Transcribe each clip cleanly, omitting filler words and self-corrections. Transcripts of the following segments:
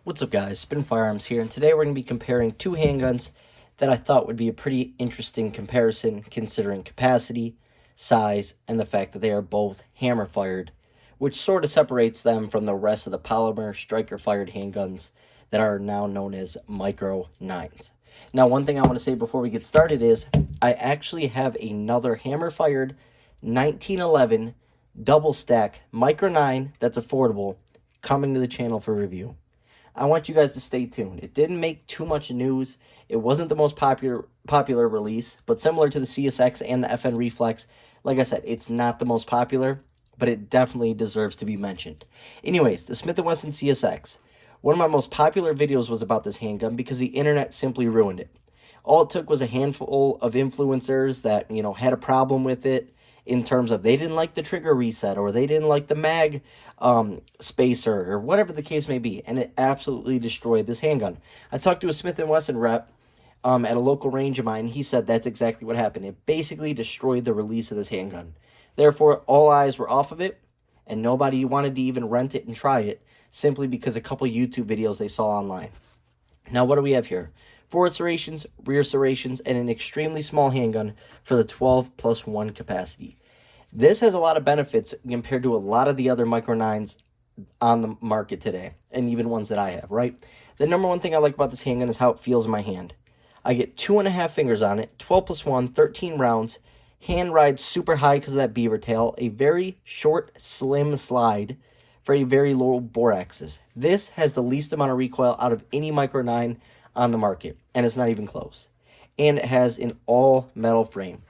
What's up, guys? Spin Firearms here, and today we're going to be comparing two handguns that I thought would be a pretty interesting comparison considering capacity, size, and the fact that they are both hammer fired, which sort of separates them from the rest of the polymer striker fired handguns that are now known as micro 9s. Now, one thing I want to say before we get started is I actually have another hammer fired 1911 double stack micro 9 that's affordable coming to the channel for review. I want you guys to stay tuned. It didn't make too much news. It wasn't the most popular release, but similar to the CSX and the FN Reflex, like I said, it's not the most popular, but it definitely deserves to be mentioned. Anyways, the Smith & Wesson CSX. One of my most popular videos was about this handgun because the internet simply ruined it. All it took was a handful of influencers that, had a problem with it in terms of they didn't like the trigger reset or they didn't like the mag spacer or whatever the case may be, and it absolutely destroyed this handgun. I talked to a Smith & Wesson rep at a local range of mine. He said that's exactly what happened. It basically destroyed the release of this handgun. Therefore, all eyes were off of it, and nobody wanted to even rent it and try it simply because a couple YouTube videos they saw online. Now, what do we have here? Forward serrations, rear serrations, and an extremely small handgun for the 12+1 capacity. This has a lot of benefits compared to a lot of the other micro 9s on the market today, and even ones that I have, right? The number one thing I like about this handgun is how it feels in my hand. I get 2.5 fingers on it, 12+1, 13 rounds, hand rides super high because of that beaver tail, a very short, slim slide for a very low bore axis. This has the least amount of recoil out of any micro 9 on the market, and it's not even close. And it has an all-metal frame.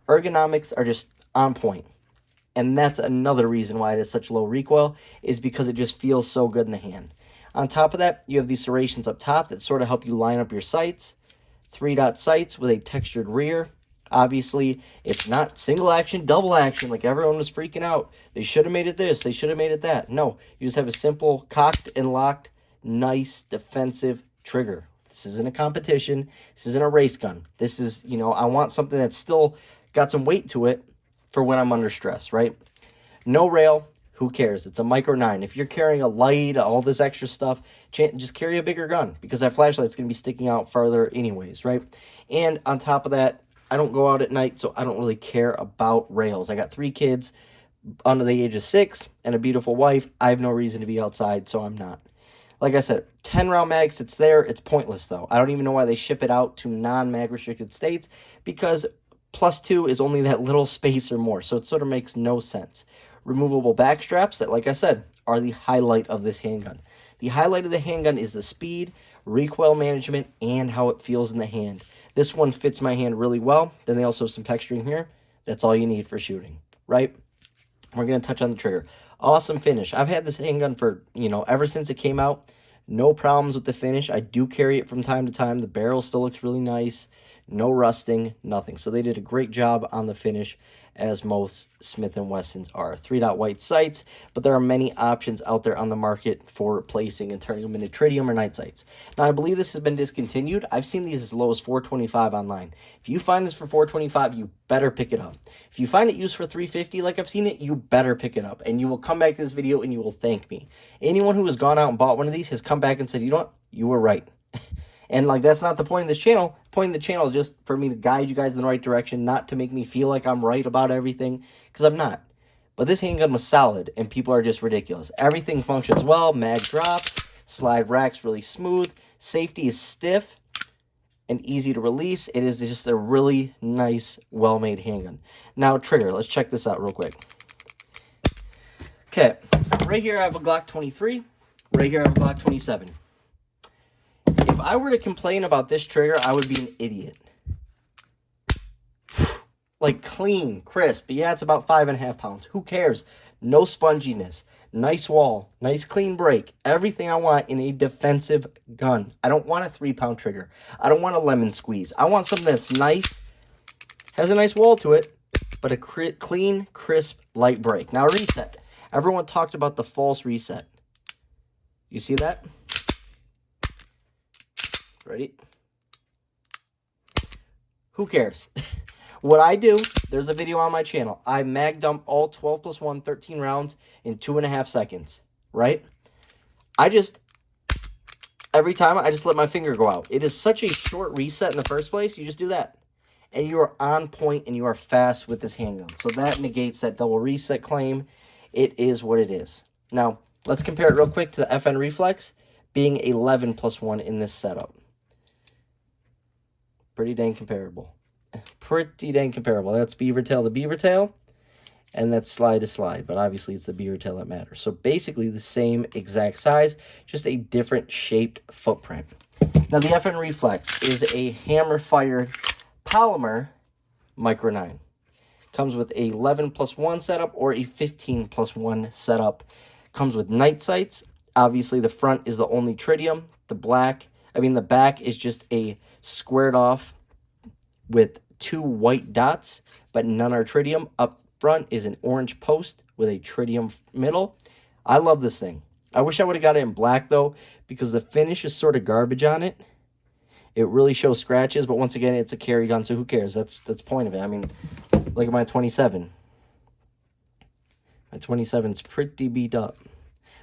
Ergonomics are just on point. And that's another reason why it has such low recoil, is because it just feels so good in the hand. On top of that, you have these serrations up top that sort of help you line up your sights. 3-dot sights with a textured rear. Obviously, it's not single action, double action like everyone was freaking out. They should have made it this, they should have made it that. No, you just have a simple cocked and locked, nice defensive trigger. This isn't a competition. This isn't a race gun. This is, I want something that's still got some weight to it for when I'm under stress, right? No rail. Who cares? It's a micro 9. If you're carrying a light, all this extra stuff, just carry a bigger gun because that flashlight's going to be sticking out farther anyways, right? And on top of that, I don't go out at night, so I don't really care about rails. I got 3 kids under the age of 6 and a beautiful wife. I have no reason to be outside, so I'm not. Like I said, 10-round mags, it's there. It's pointless, though. I don't even know why they ship it out to non-mag restricted states because +2 is only that little space or more, so it sort of makes no sense. Removable back straps that, like I said, are the highlight of this handgun. The highlight of the handgun is the speed, recoil management, and how it feels in the hand. This one fits my hand really well. Then they also have some texturing here. That's all you need for shooting, right? We're going to touch on the trigger. Awesome finish. I've had this handgun for, ever since it came out. No problems with the finish. I do carry it from time to time. The barrel still looks really nice. No rusting, nothing. So they did a great job on the finish, as most Smith & Wessons are. 3-dot white sights, but there are many options out there on the market for replacing and turning them into tritium or night sights. Now, I believe this has been discontinued. I've seen these as low as $425 online. If you find this for $425, you better pick it up. If you find it used for $350 like I've seen it, you better pick it up, and you will come back to this video and you will thank me. Anyone who has gone out and bought one of these has come back and said, you know what, you were right. And that's not the point of this channel. The point of the channel is just for me to guide you guys in the right direction, not to make me feel like I'm right about everything, because I'm not. But this handgun was solid, and people are just ridiculous. Everything functions well. Mag drops, slide rack's really smooth, safety is stiff and easy to release. It is just a really nice, well-made handgun. Now, trigger. Let's check this out real quick. Okay, right here I have a Glock 23. Right here I have a Glock 27. If I were to complain about this trigger, I would be an idiot. Like clean, crisp. But yeah, it's about 5.5 pounds. Who cares? No sponginess. Nice wall. Nice clean break. Everything I want in a defensive gun. I don't want a 3-pound trigger. I don't want a lemon squeeze. I want something that's nice, has a nice wall to it, but a clean, crisp, light break. Now, reset. Everyone talked about the false reset. You see that? Ready? Who cares? What I do, there's a video on my channel. I mag dump all 12+1, 13 rounds in 2.5 seconds, right? I just every time I just let my finger go out. It is such a short reset in the first place. You just do that. And you are on point and you are fast with this handgun. So that negates that double reset claim. It is what it is. Now, let's compare it real quick to the FN Reflex being 11+1 in this setup. Pretty dang comparable. Pretty dang comparable. That's beaver tail to beaver tail. And that's slide to slide. But obviously, it's the beaver tail that matters. So basically, the same exact size, just a different shaped footprint. Now, the FN Reflex is a hammer-fired polymer Micro 9. Comes with a 11+1 setup or a 15+1 setup. Comes with night sights. Obviously, the front is the only tritium. The back is just a squared off with 2 white dots, but none are tritium. Up front is an orange post with a tritium middle. I love this thing. I wish I would have got it in black, though, because the finish is sort of garbage on it. It really shows scratches, but once again, it's a carry gun, so who cares? That's the point of it. I mean, look at my 27. My 27's pretty beat up.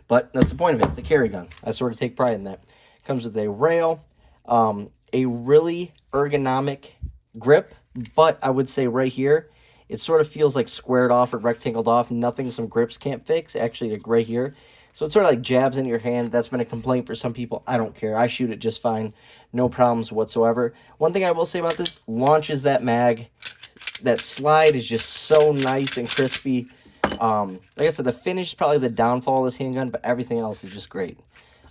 But that's the point of it. It's a carry gun. I sort of take pride in that. Comes with a rail, a really ergonomic grip, but I would say right here, it sort of feels like squared off or rectangled off. Nothing some grips can't fix. Actually, like right here. So it's sort of like jabs in your hand. That's been a complaint for some people. I don't care. I shoot it just fine. No problems whatsoever. One thing I will say about this, launches that mag. That slide is just so nice and crispy. Like I said, the finish is probably the downfall of this handgun, but everything else is just great.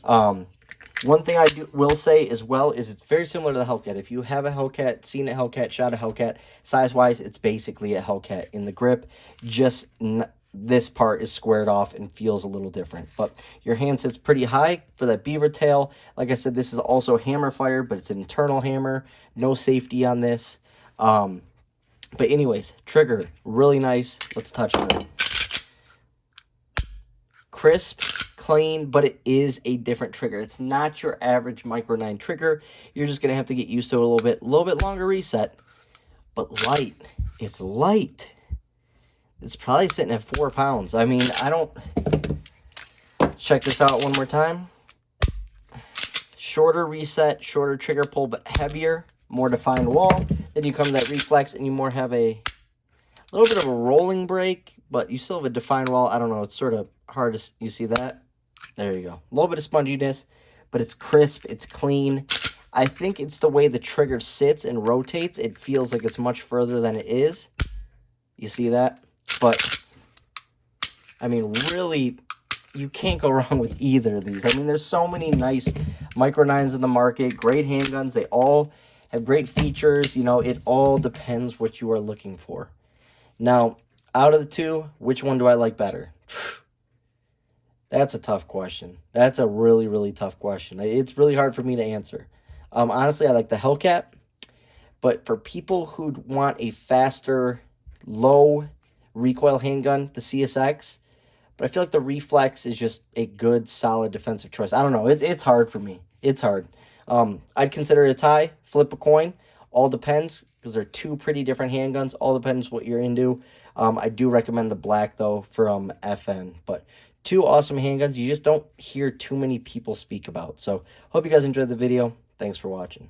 One thing I will say as well is it's very similar to the Hellcat. If you have a Hellcat, seen a Hellcat, shot a Hellcat, size-wise, it's basically a Hellcat in the grip. Just this part is squared off and feels a little different. But your hand sits pretty high for that beaver tail. Like I said, this is also hammer fired, but it's an internal hammer. No safety on this. But anyways, trigger, really nice. Let's touch on it. Crisp, clean, but it is a different trigger. It's not your average Micro 9 trigger. You're just going to have to get used to it a little bit longer reset. But light. It's light. It's probably sitting at 4 pounds. I mean, I don't... Check this out one more time. Shorter reset, shorter trigger pull, but heavier, more defined wall. Then you come to that Reflex and you more have a little bit of a rolling brake, but you still have a defined wall. I don't know. It's sort of hard to... You see that? There you go. A little bit of sponginess, but it's crisp. It's clean. I think it's the way the trigger sits and rotates. It feels like it's much further than it is. You see that? But, I mean, really, you can't go wrong with either of these. I mean, there's so many nice Micro 9s in the market. Great handguns. They all have great features. You know, it all depends what you are looking for. Now, out of the two, which one do I like better? That's a tough question. That's a really, really tough question. It's really hard for me to answer. Honestly, I like the Hellcat. But for people who want a faster, low recoil handgun, the CSX. But I feel like the Reflex is just a good, solid defensive choice. I don't know. It's hard for me. It's hard. I'd consider it a tie. Flip a coin. All depends, because they're two pretty different handguns. All depends what you're into. I do recommend the black, though, from FN. But two awesome handguns you just don't hear too many people speak about. So, hope you guys enjoyed the video. Thanks for watching.